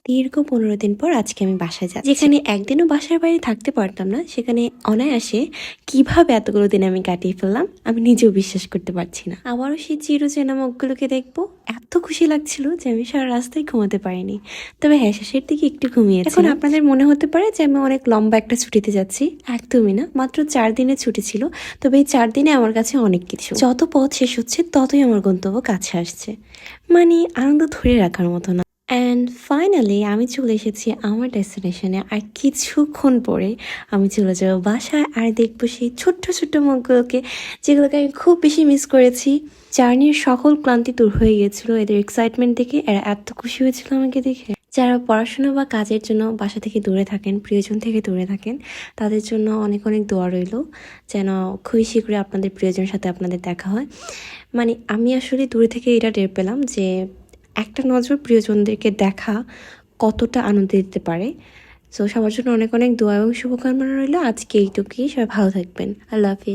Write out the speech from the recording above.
দীর্ঘ 15 দিন পর আজকে আমি বাসায় যাচ্ছি, যেখানে একদিনও বাসার বাইরে থাকতে পারতাম না, সেখানে অনায়াসে কিভাবে এতগুলো দিন আমি কাটিয়ে ফেললাম আমি নিজেও বিশ্বাস করতে পারছি না। আবারও সেই চিরচেনা মুখগুলোকে দেখবো, এত খুশি লাগছিল যে আমি সারা রাস্তায় ঘুমাতে পারিনি। তবে হ্যাঁ, শেষের দিকে একটু ঘুমিয়েছি। এখন আপনাদের মনে হতে পারে যে আমি অনেক লম্বা একটা ছুটিতে যাচ্ছি, একদমই না। মাত্র 4 দিনের ছুটি ছিল, তবে এই 4 দিনে আমার কাছে অনেক কিছু। যত পথ শেষ হচ্ছে ততই আমার গন্তব্য কাছে আসছে, মানে আনন্দ ধরে রাখার মতো না। অ্যান্ড ফাইনালি আমি চলে এসেছি আমার ডেস্টিনেশনে। আর কিছুক্ষণ পরে আমি চলে যাবো বাসায়, আর দেখবো সেই ছোট্ট ছোট্ট মুখগুলোকে, যেগুলোকে আমি খুব বেশি মিস করেছি। জার্নির সকল ক্লান্তি দূর হয়ে গিয়েছিল এদের এক্সাইটমেন্ট দেখে। এরা এত খুশি হয়েছিল আমাকে দেখে। যারা পড়াশোনা বা কাজের জন্য বাসা থেকে দূরে থাকেন, প্রিয়জন থেকে দূরে থাকেন, তাদের জন্য অনেক অনেক দোয়া রইল যেন খুবই শীঘ্রই আপনাদের প্রিয়জনের সাথে আপনাদের দেখা হয়। মানে আমি আসলে দূরে থেকে এটা টের পেলাম যে একটা নজর প্রিয়জনদেরকে দেখা কতটা আনন্দ দিতে পারে। সো সবার জন্য অনেক অনেক দোয়া এবং শুভকামনা রইল। আজকে এইটুকুই, সবাই ভালো থাকবেন। আল্লাহ হাফিজ।